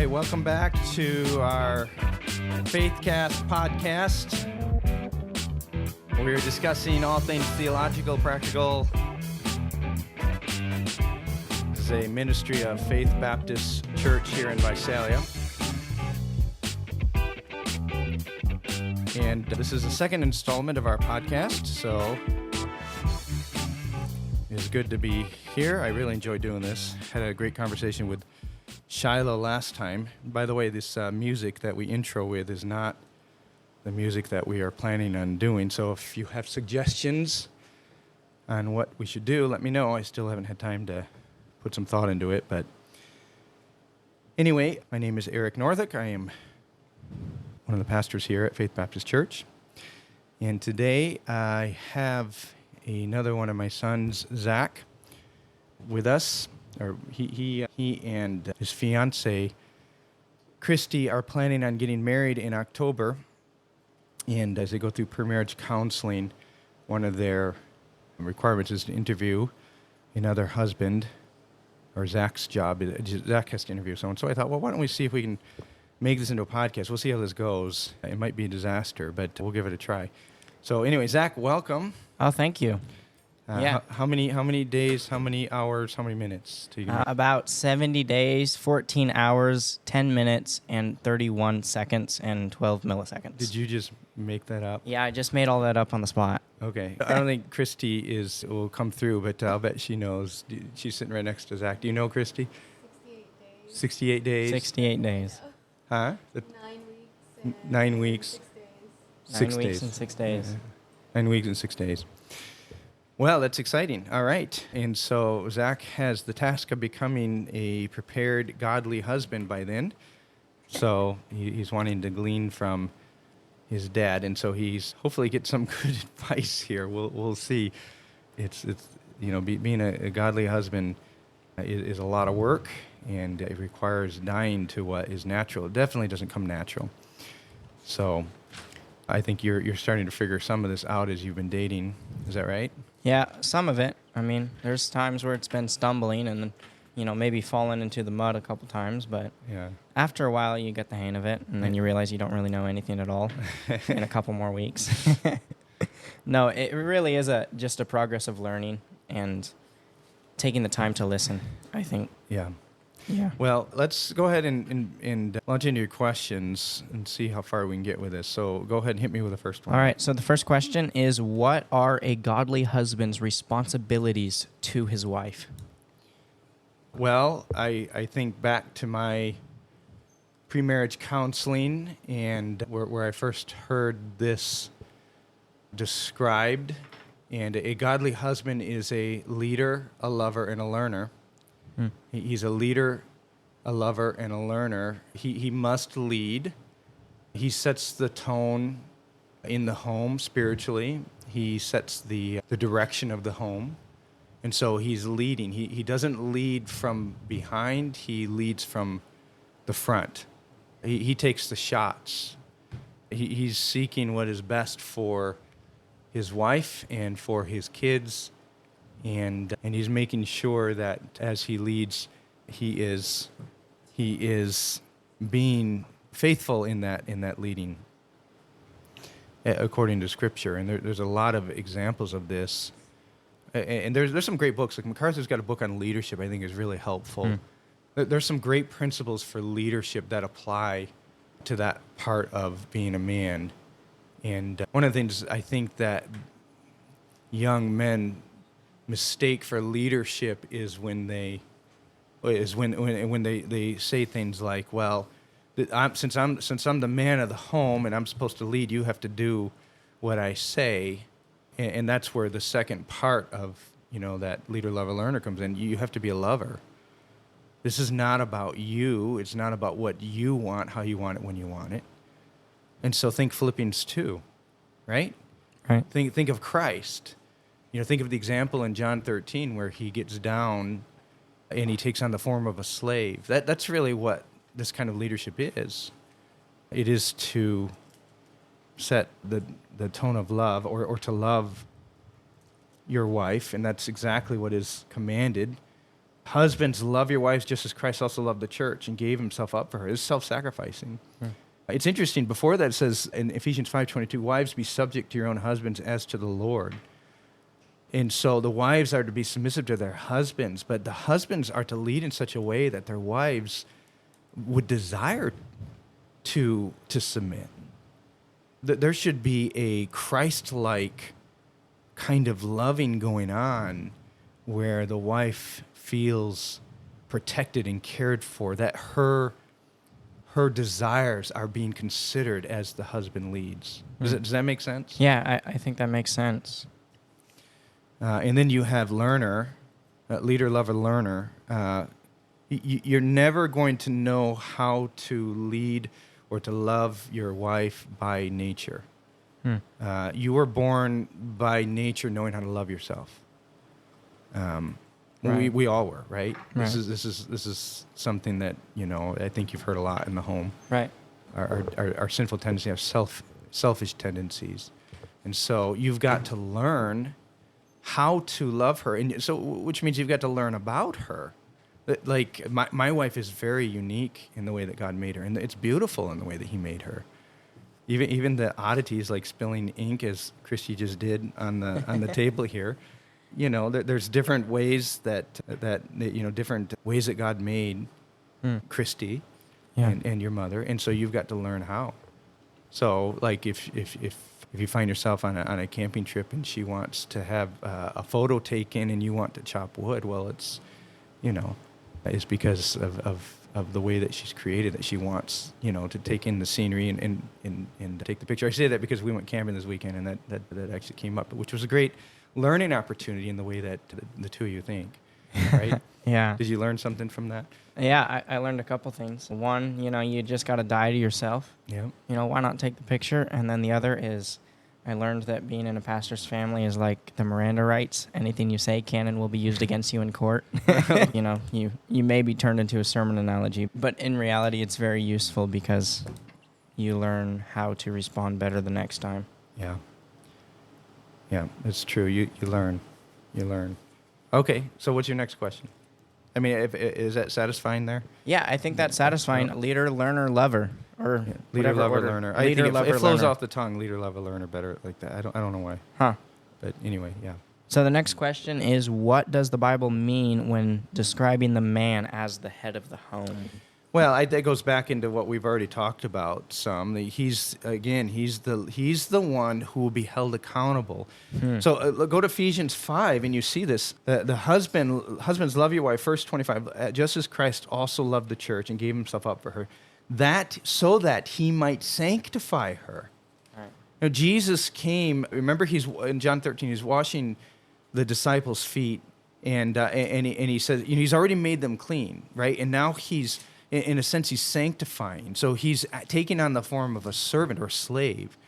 right, welcome back to our Faithcast podcast. We're discussing all things theological, practical. This is a ministry of Faith Baptist Church here in Visalia. And this is the second installment of our podcast, so it's good to be here. I really enjoy doing this. Had a great conversation with Shiloh last time. By the way, this music that we intro with is not the music that we are planning on doing. So if you have suggestions on what we should do, let me know. I still haven't had time to put some thought into it. But anyway, my name is Eric Northuck. I am one of the pastors here at Faith Baptist Church. And today I have another one of my sons, Zach, with us. Or he and his fiance, Christy, are planning on getting married in October. And as they go through premarriage counseling, one of their requirements is to interview another husband, or Zach's job. Zach has to interview someone. So I thought, well, why don't we see if we can make this into a podcast? We'll see how this goes. It might be a disaster, but we'll give it a try. So anyway, Zach, welcome. Oh, thank you. Yeah. How many days, how many hours, how many minutes? About 70 days, 14 hours, 10 minutes, and 31 seconds, and 12 milliseconds. Did you just make that up? Yeah, I just made all that up on the spot. Okay. I don't think Christy will come through, but I'll bet she knows. She's sitting right next to Zach. Do you know Christy? 68 days. 68 days. Huh? 9 weeks. 9 weeks. 9 weeks and 6 days. Yeah. 9 weeks and 6 days. Well, that's exciting. All right. And so Zach has the task of becoming a prepared, godly husband by then. So he's wanting to glean from his dad, and so he's hopefully get some good advice here. We'll see. It's being a godly husband is a lot of work, and it requires dying to what is natural. It definitely doesn't come natural. So I think you're starting to figure some of this out as you've been dating. Is that right? Yeah, some of it. I mean, there's times where it's been stumbling and, maybe fallen into the mud a couple times, but Yeah. after a while you get the hang of it, and then you realize you don't really know anything at all in a couple more weeks. No, it really is just a progress of learning and taking the time to listen, I think. Yeah. Yeah. Well, let's go ahead and launch into your questions and see how far we can get with this. So go ahead and hit me with the first one. All right. So the first question is, what are a godly husband's responsibilities to his wife? Well, I think back to my premarriage counseling and where I first heard this described. And a godly husband is a leader, a lover, and a learner. He's a leader, a lover, and a learner. He must lead. He sets the tone in the home spiritually. He sets the direction of the home. And so he's leading. He doesn't lead from behind. He leads from the front. He takes the shots. He's seeking what is best for his wife and for his kids. And he's making sure that as he leads, he is being faithful in that leading, according to Scripture. And there's a lot of examples of this. And there's some great books. Like MacArthur's got a book on leadership I think is really helpful. There's some great principles for leadership that apply to that part of being a man. And one of the things I think that young men mistake for leadership is when they say things like, well, since I'm the man of the home and I'm supposed to lead, you have to do what I say. And that's where the second part of that leader, lover, learner comes in. You have to be a lover. This is not about you. It's not about what you want, how you want it, when you want it. And so think Philippians 2, right? Right. Think of Christ. Think of the example in John 13 where he gets down and he takes on the form of a slave. That's really what this kind of leadership is. It is to set the tone of love or to love your wife, and that's exactly what is commanded. Husbands, love your wives just as Christ also loved the church and gave himself up for her. It's self-sacrificing. It's interesting. Before that, it says in Ephesians 5:22, wives, be subject to your own husbands as to the Lord. And so the wives are to be submissive to their husbands, but the husbands are to lead in such a way that their wives would desire to submit. There should be a Christ-like kind of loving going on where the wife feels protected and cared for, that her desires are being considered as the husband leads. Does that make sense? Yeah, I think that makes sense. And then you have learner, leader, lover, learner. You're never going to know how to lead or to love your wife by nature. You were born by nature knowing how to love yourself. Right. We all were, right? Right. This is something that I think you've heard a lot in the home. Right. Our sinful tendencies have selfish tendencies, and so you've got to learn how to love her, and so which means you've got to learn about her. Like my wife is very unique in the way that God made her, and it's beautiful in the way that He made her. Even the oddities like spilling ink, as Christy just did on the table here. There's different ways that different ways that God made Christy and your mother, and so you've got to learn how. So, like if you find yourself on a camping trip and she wants to have a photo taken and you want to chop wood, well, it's because of the way that she's created, that she wants to take in the scenery and take the picture. I say that because we went camping this weekend, and that actually came up, which was a great learning opportunity in the way that the two of you think, right? Yeah. Did you learn something from that? Yeah, I learned a couple things. One, you just got to die to yourself. Yeah. Why not take the picture? And then the other is, I learned that being in a pastor's family is like the Miranda rights. Anything you say, canon, will be used against you in court. You may be turned into a sermon analogy, but in reality, it's very useful because you learn how to respond better the next time. Yeah. Yeah, it's true. You learn. Okay, so what's your next question? I mean, is that satisfying there? Yeah, I think that's satisfying. Leader, learner, lover, or leader, lover, order. learner. Leader, I think lover, it flows learner. off the tongue. Leader, lover, learner, better like that. I don't know why. Huh. But anyway, yeah. So the next question is, what does the Bible mean when describing the man as the head of the home? Well, that goes back into what we've already talked about some. He's the one who will be held accountable. So go to Ephesians 5, and you see this. The husbands, love your wife, verse 25, just as Christ also loved the church and gave himself up for her, so that he might sanctify her. Right. Now, Jesus came, remember in John 13, he's washing the disciples' feet, and he says, he's already made them clean, right? And now he's, in a sense, he's sanctifying. So he's taking on the form of a servant or a slave,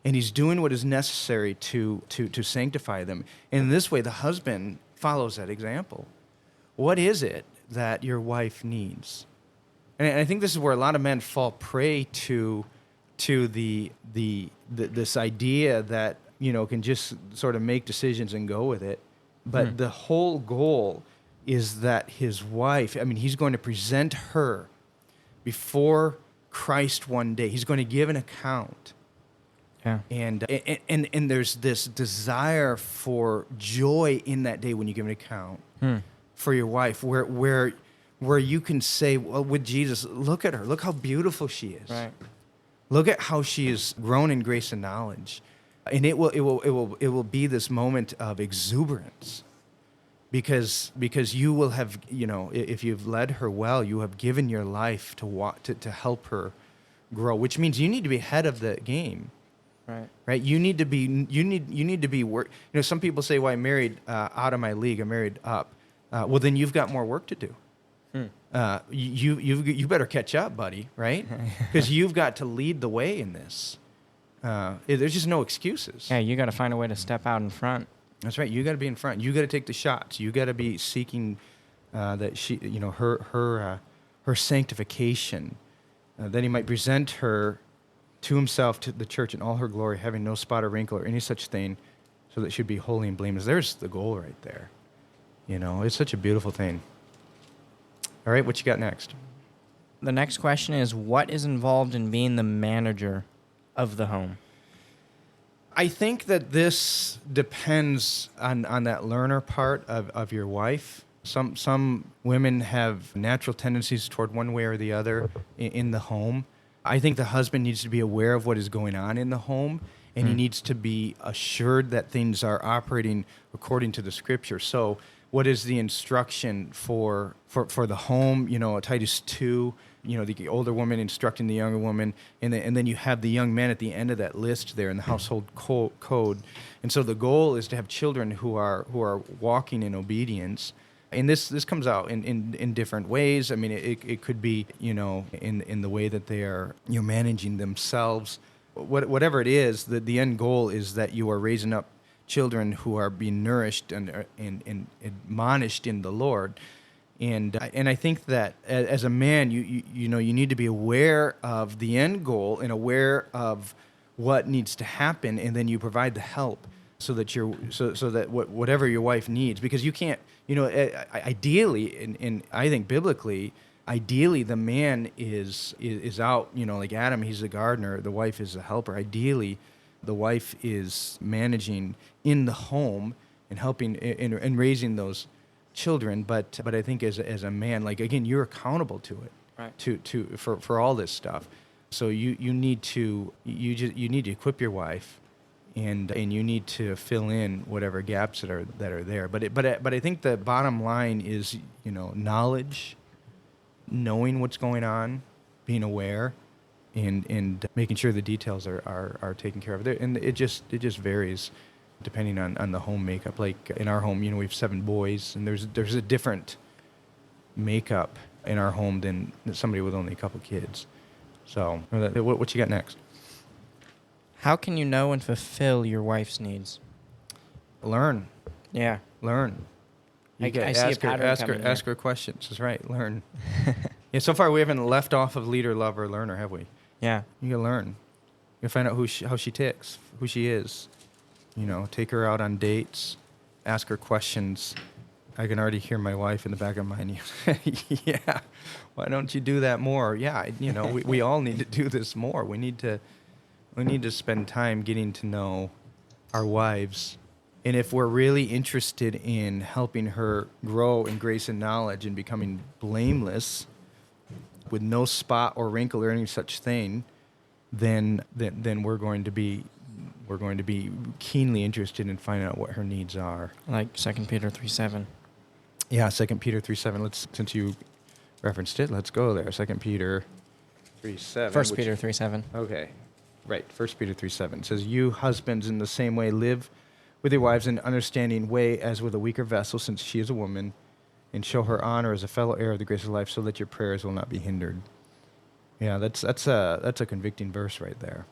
and he's doing what is necessary to sanctify them. And in this way, the husband follows that example. What is it that your wife needs? And I think this is where a lot of men fall prey to this idea that can just sort of make decisions and go with it. But the whole goal is that his wife, he's going to present her before Christ one day. He's going to give an account. Yeah. And there's this desire for joy in that day when you give an account for your wife, where you can say, well, with Jesus, look at her. Look how beautiful she is. Right. Look at how she has grown in grace and knowledge. And it will be this moment of exuberance, because you will have, if you've led her well, you have given your life to help her grow, which means you need to be ahead of the game. Right. You need to be work. Some people say, "Well, I married out of my league. I married up." Well, then you've got more work to do. You better catch up, buddy. Right? Because you've got to lead the way in this. There's just no excuses. Yeah, you got to find a way to step out in front. That's right. You got to be in front. You got to take the shots. You got to be seeking that she, her sanctification, that he might present her to himself, to the church in all her glory, having no spot or wrinkle or any such thing, so that she'd be holy and blameless. There's the goal right there. It's such a beautiful thing. All right, what you got next? The next question is, what is involved in being the manager of the home? I think that this depends on that learner part of your wife. Some women have natural tendencies toward one way or the other in the home. I think the husband needs to be aware of what is going on in the home, and he needs to be assured that things are operating according to the scripture. So what is the instruction for the home? Titus 2, the older woman instructing the younger woman, and then you have the young men at the end of that list there in the household code. And so the goal is to have children who are walking in obedience. And this comes out in different ways. I mean, it could be, in the way that they are, managing themselves. Whatever it is, the end goal is that you are raising up children who are being nourished and admonished in the Lord. And I think that as a man, you need to be aware of the end goal and aware of what needs to happen, and then you provide the help so that whatever your wife needs, because you can't, ideally, and I think biblically, ideally the man is out, like Adam, he's the gardener, the wife is the helper. Ideally, the wife is managing in the home and helping and raising those children, but I think as a man, like, again, you're accountable to it, right? For all this stuff. So you need to equip your wife, and you need to fill in whatever gaps that are there. But I think the bottom line is, knowledge, knowing what's going on, being aware, and making sure the details are taken care of. And it just varies depending on the home makeup. Like in our home, we have 7 boys, and there's a different makeup in our home than somebody with only a couple kids. So what you got next? How can you know and fulfill your wife's needs? Learn. Yeah. Learn. I see a pattern coming ask her questions. That's right. Learn. Yeah. So far, we haven't left off of leader, lover, learner, have we? Yeah. You gotta learn. You gotta find out how she ticks, who she is. Take her out on dates, ask her questions. I can already hear my wife in the back of my mind. Yeah. Why don't you do that more? Yeah. We all need to do this more. We need to spend time getting to know our wives. And if we're really interested in helping her grow in grace and knowledge and becoming blameless with no spot or wrinkle or any such thing, then we're going to be keenly interested in finding out what her needs are. Like 2 Peter 3:7. Yeah, 2 Peter 3:7. Since you referenced it, let's go there. 2 Peter 3:7. 1 Peter 3:7. Okay. Right, 1 Peter 3:7 says, "You husbands in the same way live with your wives in an understanding way as with a weaker vessel, since she is a woman, and show her honor as a fellow heir of the grace of life, so that your prayers will not be hindered." Yeah, that's a convicting verse right there.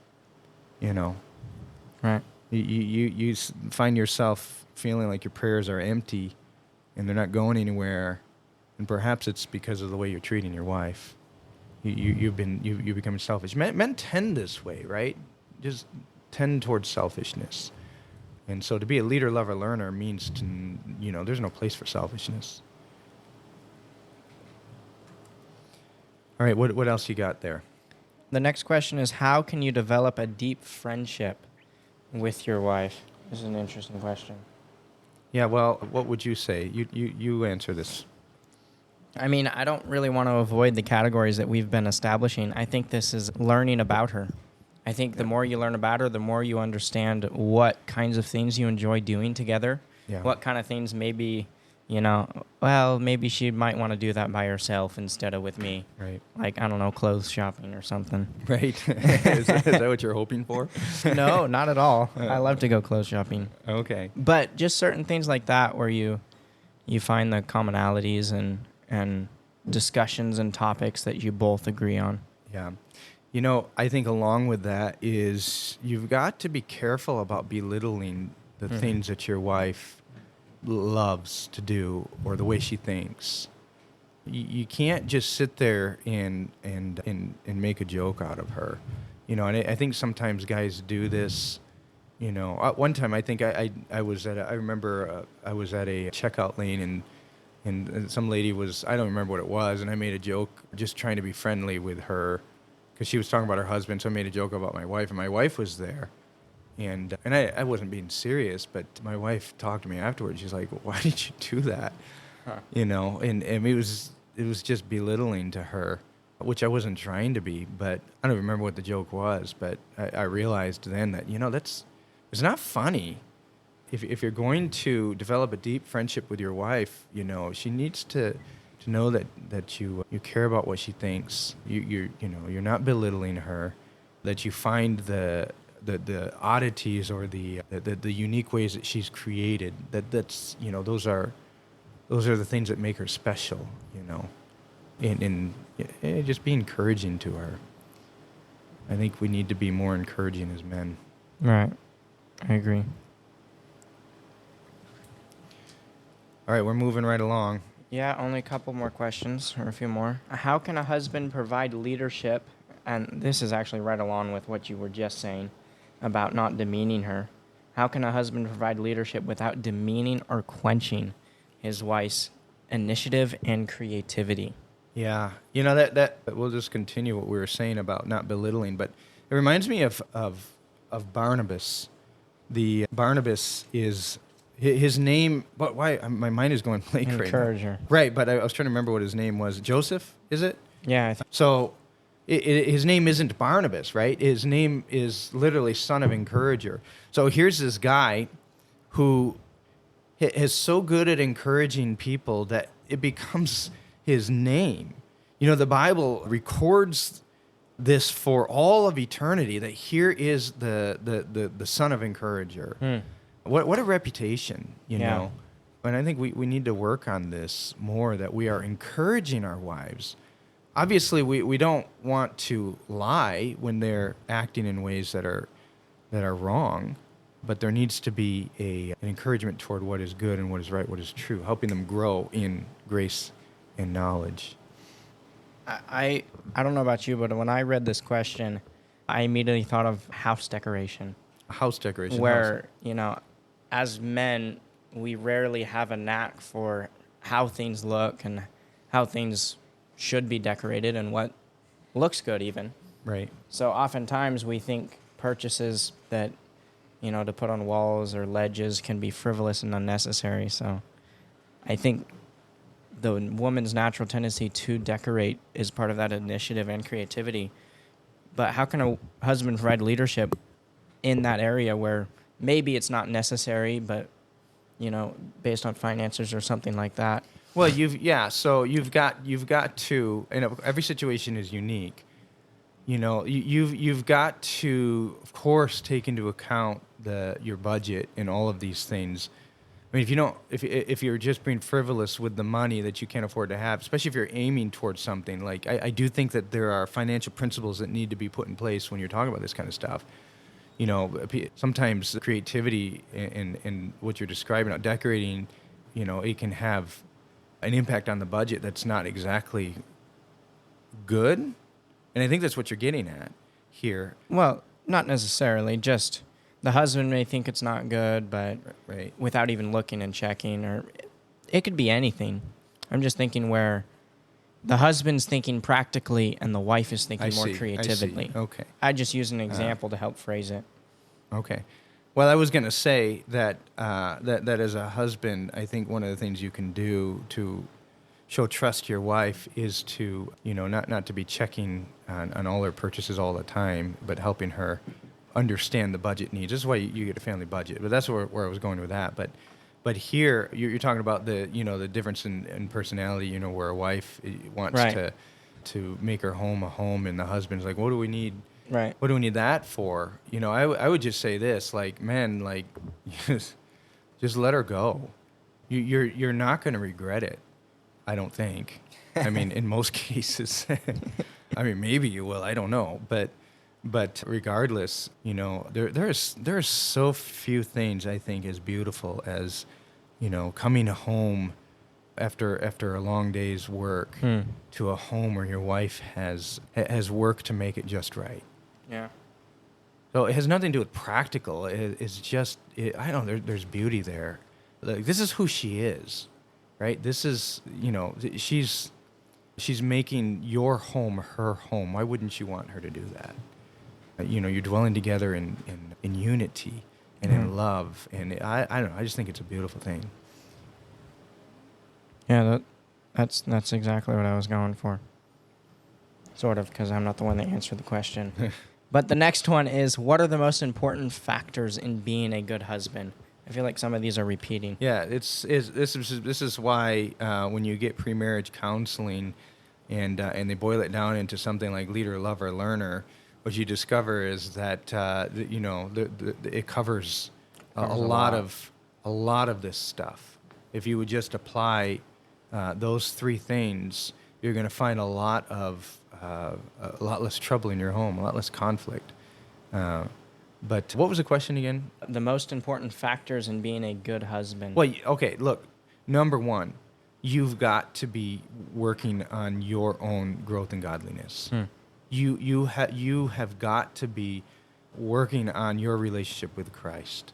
Right. You find yourself feeling like your prayers are empty, and they're not going anywhere, and perhaps it's because of the way you're treating your wife. You're becoming selfish. Men tend this way, right? Just tend towards selfishness. And so to be a leader, lover, learner means there's no place for selfishness. All right, what else you got there? The next question is, how can you develop a deep friendship with your wife? This is an interesting question. Yeah, well, what would you say? You answer this. I mean, I don't really want to avoid the categories that we've been establishing. I think this is learning about her. I think the more you learn about her, the more you understand what kinds of things you enjoy doing together. Yeah. What kind of things maybe, maybe she might want to do that by herself instead of with me. Right. Like, I don't know, clothes shopping or something. Right. Is that what you're hoping for? No, not at all. I love to go clothes shopping. Okay. But just certain things like that where you find the commonalities and discussions and topics that you both agree on. Yeah. I think along with that is you've got to be careful about belittling the things that your wife loves to do or the way she thinks. You can't just sit there and make a joke out of her. And I think sometimes guys do this. One time I think I was at I remember I was at a checkout lane and some lady was, I don't remember what it was, and I made a joke just trying to be friendly with her because she was talking about her husband, so I made a joke about my wife, and my wife was there. And I wasn't being serious, but my wife talked to me afterwards. She's like, "Why did you do that?" Huh. And it was just belittling to her, which I wasn't trying to be, but I don't remember what the joke was, but I realized then that, it's not funny. If you're going to develop a deep friendship with your wife, she needs to know that you care about what she thinks. You're not belittling her, that you find the oddities or the unique ways that she's created. That's those are the things that make her special. And just be encouraging to her. I think we need to be more encouraging as men. Right. I agree. All right, we're moving right along. Yeah, only a couple more questions, or a few more. How can a husband provide leadership? And this is actually right along with what you were just saying about not demeaning her. How can a husband provide leadership without demeaning or quenching his wife's initiative and creativity? Yeah, that we'll just continue what we were saying about not belittling, but it reminds me of Barnabas. The Barnabas is his name, but why my mind is going blank right now. Encourager. Right, but I was trying to remember what his name was. Joseph, is it? Yeah, So his name isn't Barnabas, right? His name is literally son of encourager. So here's this guy who is so good at encouraging people that it becomes his name. The Bible records this for all of eternity, that here is the son of encourager. What a reputation, you know. And I think we need to work on this more, that we are encouraging our wives. Obviously, we don't want to lie when they're acting in ways that are wrong, but there needs to be an encouragement toward what is good and what is right, what is true, helping them grow in grace and knowledge. I don't know about you, but when I read this question, I immediately thought of house decoration. House decoration. Where, as men, we rarely have a knack for how things look and how things should be decorated and what looks good even. Right. So oftentimes we think purchases that, to put on walls or ledges can be frivolous and unnecessary. So I think the woman's natural tendency to decorate is part of that initiative and creativity. But how can a husband provide leadership in that area where maybe it's not necessary, but, based on finances or something like that? Well, you've got to, and every situation is unique. You've got to, of course, take into account your budget and all of these things. I mean, if you're just being frivolous with the money that you can't afford to have, especially if you're aiming towards something, like I do think that there are financial principles that need to be put in place when you're talking about this kind of stuff. Sometimes the creativity and what you're describing about decorating, it can have an impact on the budget that's not exactly good. And I think that's what you're getting at here. Well, not necessarily. Just the husband may think it's not good, but right. Without even looking and checking, or it could be anything. I'm just thinking where the husband's thinking practically and the wife is thinking more creatively. Okay. I just use an example to help phrase it. Okay. Well, I was going to say that that as a husband, I think one of the things you can do to show trust to your wife is to, not to be checking on all her purchases all the time, but helping her understand the budget needs. This is why you get a family budget. But that's where I was going with that. But here you're talking about the difference in personality. Where a wife wants to make her home a home, and the husband's like, what do we need? Right. What do we need that for? I would just say this, like, man, like, just let her go. You're not going to regret it, I don't think. I mean, in most cases. I mean, maybe you will. I don't know. But regardless, there are so few things I think as beautiful as, coming home after a long day's work to a home where your wife has worked to make it just right. Yeah. So it has nothing to do with practical. It's just, I don't know, there's beauty there. Like, this is who she is. right? This is, she's making your home her home. Why wouldn't you want her to do that? You're dwelling together in unity and in love. And I don't know. I just think it's a beautiful thing. Yeah, that's exactly what I was going for. Sort of, because I'm not the one that answered the question. But the next one is, what are the most important factors in being a good husband? I feel like some of these are repeating. Yeah, this is why when you get premarriage counseling and they boil it down into something like leader, lover, learner, what you discover is that it covers a lot of this stuff. If you would just apply those three things, you're going to find a lot less trouble in your home, a lot less conflict. But what was the question again? The most important factors in being a good husband. Well, okay, look, number one, you've got to be working on your own growth and godliness. You have got to be working on your relationship with Christ.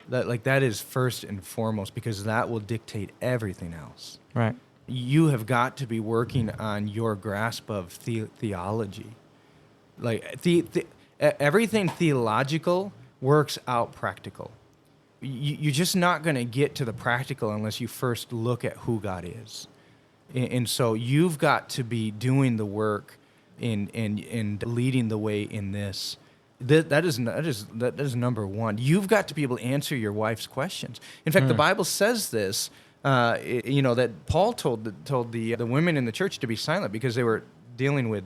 That is first and foremost, because that will dictate everything else. Right. You have got to be working on your grasp of theology. Everything theological works out practical. You're just not going to get to the practical unless you first look at who God is. And so you've got to be doing the work and leading the way in this. That is number one. You've got to be able to answer your wife's questions. In fact, the Bible says this. That Paul told the women in the church to be silent because they were dealing with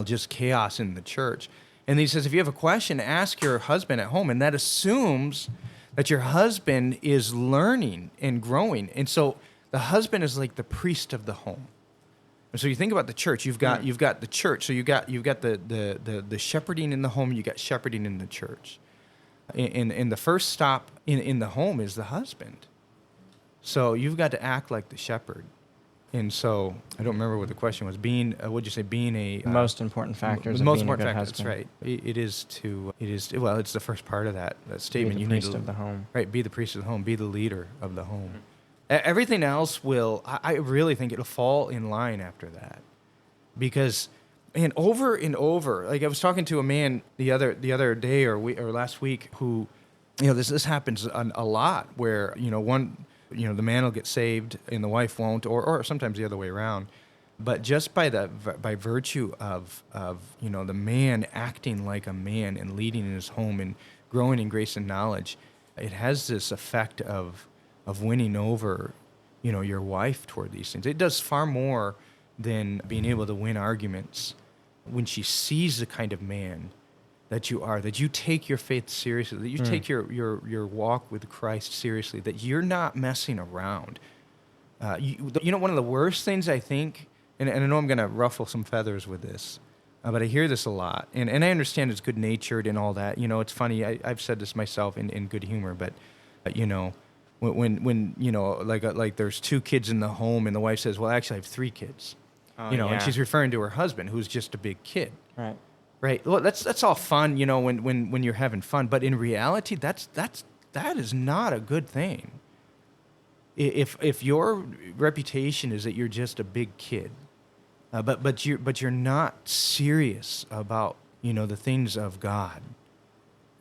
just chaos in the church. And he says, if you have a question, ask your husband at home, and that assumes that your husband is learning and growing. And so the husband is like the priest of the home. And so you think about the church. You've got the church. So you've got the shepherding in the home. You got shepherding in the church. And the first stop in the home is the husband. So you've got to act like the shepherd. And so I don't remember what the question was. Being most important factors. The of most being important a good factor. That's husband. right. It's the first part of that statement. Be the priest of the home. Right. Be the priest of the home. Be the leader of the home. Everything else will. I really think it'll fall in line after that, because, and over. Like I was talking to a man the other day or last week who, this happens a lot where the man will get saved and the wife won't, or sometimes the other way around. But just by virtue of the man acting like a man and leading in his home and growing in grace and knowledge, it has this effect of winning over, your wife toward these things. It does far more than being able to win arguments when she sees the kind of man that you are, that you take your faith seriously, that you take your walk with Christ seriously, that you're not messing around. One of the worst things I think, and I know I'm going to ruffle some feathers with this, but I hear this a lot, and I understand it's good-natured and all that. It's funny, I've said this myself in good humor, but, when like there's two kids in the home and the wife says, well, actually I have three kids, and she's referring to her husband who's just a big kid. Right. Right. Well, that's all fun, when you're having fun. But in reality, that is not a good thing. If your reputation is that you're just a big kid, but you're not serious about the things of God,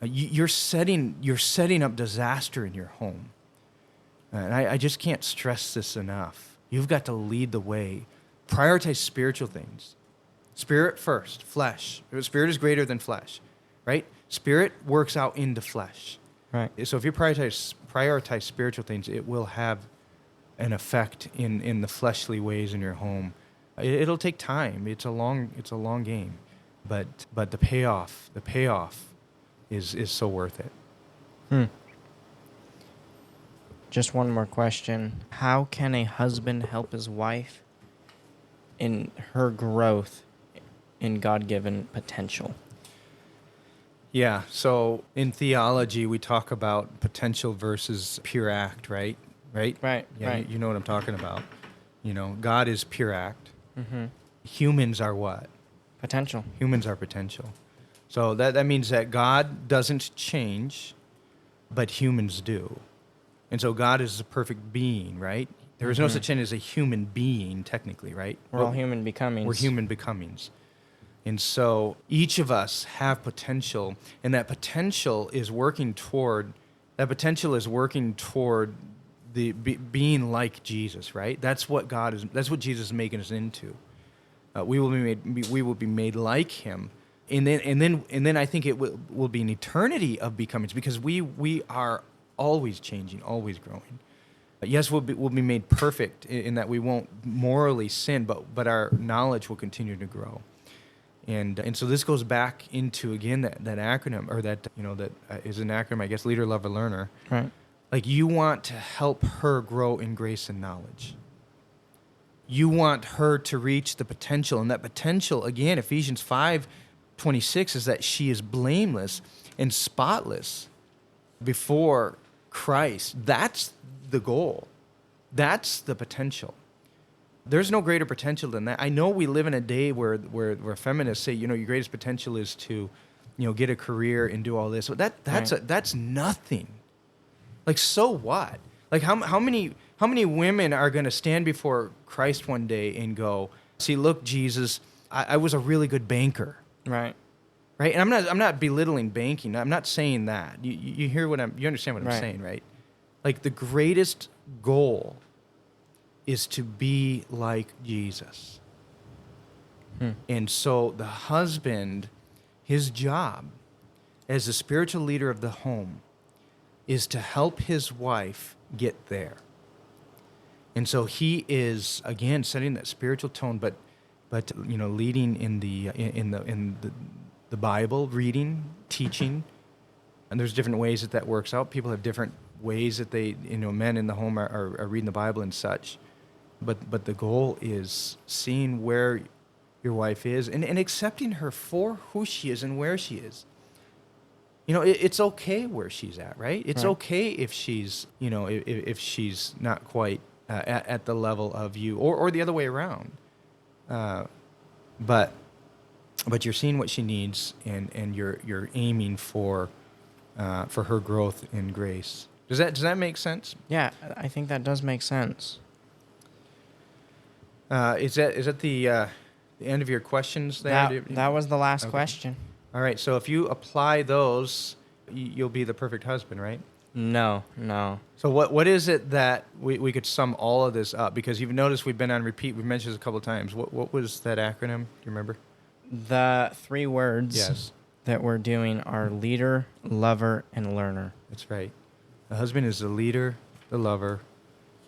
you're setting up disaster in your home. And I just can't stress this enough. You've got to lead the way. Prioritize spiritual things. Spirit first, flesh. Spirit is greater than flesh, right? Spirit works out into flesh. Right. So if you prioritize spiritual things, it will have an effect in the fleshly ways in your home. It'll take time. It's a long game, but the payoff is so worth it. Just one more question. How can a husband help his wife in her growth in God-given potential? Yeah, so in theology, we talk about potential versus pure act, right? Right? Right, Yeah, right. You know what I'm talking about. God is pure act. Mm-hmm. Humans are what? Potential. Humans are potential. So that means that God doesn't change, but humans do. And so God is a perfect being, right? There is no such thing as a human being, technically, right? We're all human becomings. We're human becomings. And so each of us have potential, and that potential is working toward being like Jesus, right? That's what Jesus is making us into. We will be made like him. And then I think it will be an eternity of becomings, because we are always changing, always growing. Yes, we'll be made perfect in that we won't morally sin, but our knowledge will continue to grow. And so this goes back into, again, that acronym, or that is an acronym, I guess, leader, lover, learner. Right. Like, you want to help her grow in grace and knowledge. You want her to reach the potential, and that potential, again, Ephesians 5:26, is that she is blameless and spotless before Christ. That's the goal. That's the potential. There's no greater potential than that. I know we live in a day where feminists say, your greatest potential is to, get a career and do all this. But that's nothing. Like, so what? Like, how many women are going to stand before Christ one day and go, "See, look, Jesus, I was a really good banker." Right. Right? And I'm not belittling banking. I'm not saying that. You hear you understand what I'm saying, right? Like, the greatest goal is to be like Jesus. And so the husband, his job as the spiritual leader of the home is to help his wife get there. And so he is, again, setting that spiritual tone, but leading in the Bible, reading, teaching. And there's different ways that works out. People have different ways that they, men in the home are reading the Bible and such. But the goal is seeing where your wife is and accepting her for who she is and where she is. It's okay where she's at, right? It's okay if she's, if she's not quite at the level of you, or the other way around. But you're seeing what she needs, and you're aiming for her growth in grace. Does that make sense? Yeah, I think that does make sense. Is that the end of your questions there? That was the last question. All right, so if you apply those, you'll be the perfect husband, right? No. So what is it that we could sum all of this up? Because you've noticed we've been on repeat. We've mentioned this a couple of times. What was that acronym? Do you remember? The 3 words that we're doing are leader, lover, and learner. That's right. The husband is the leader, the lover,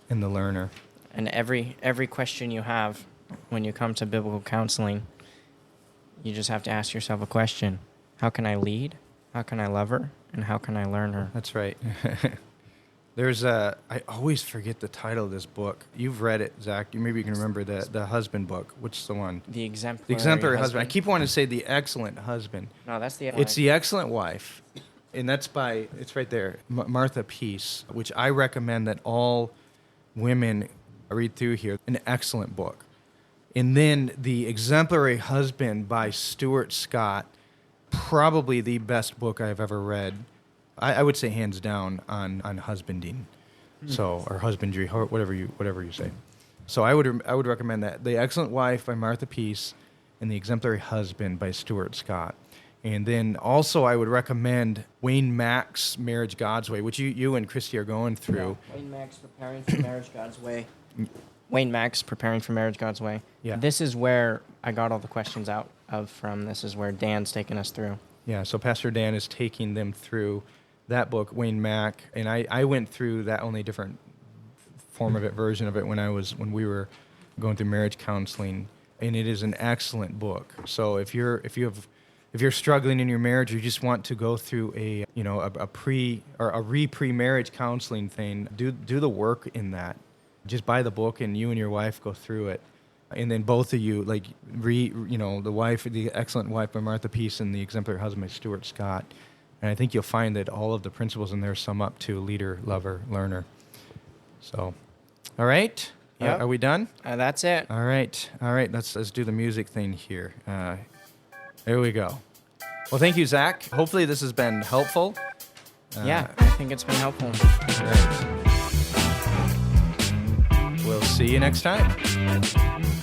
and the learner. And every question you have when you come to biblical counseling, you just have to ask yourself a question. How can I lead? How can I love her? And how can I learn her? That's right. I always forget the title of this book. You've read it, Zach. Maybe you can remember the husband book. Which the one? The Exemplary. The Exemplary Husband. I keep wanting to say The Excellent Husband. No, that's the... It's The Excellent Wife. And it's right there, Martha Peace, which I recommend that all women read through here. An excellent book. And then The Exemplary Husband by Stuart Scott, probably the best book I've ever read. I would say hands down on husbanding, or husbandry, whatever you say. So I would recommend that. The Excellent Wife by Martha Peace and The Exemplary Husband by Stuart Scott. And then also I would recommend Wayne Mack's Marriage God's Way, which you and Christy are going through. Yeah. Wayne Mack's Preparing for Marriage God's Way. Wayne Mack's Preparing for Marriage God's Way. Yeah. This is where I got all the questions out of from. This is where Dan's taking us through. Yeah, so Pastor Dan is taking them through that book, Wayne Mack, and I went through that, only different form of it, version of it, when we were going through marriage counseling, and it is an excellent book. So if you're struggling in your marriage, or you just want to go through a pre-marriage counseling thing, do the work in that. Just buy the book, and you and your wife go through it. And then both of you, The Excellent Wife by Martha Peace and The Exemplary Husband by Stuart Scott. And I think you'll find that all of the principles in there sum up to leader, lover, learner. So, all right. Yep. Are we done? That's it. All right. Let's do the music thing here. There we go. Well, thank you, Zach. Hopefully this has been helpful. Yeah, I think it's been helpful. All right. see you next time.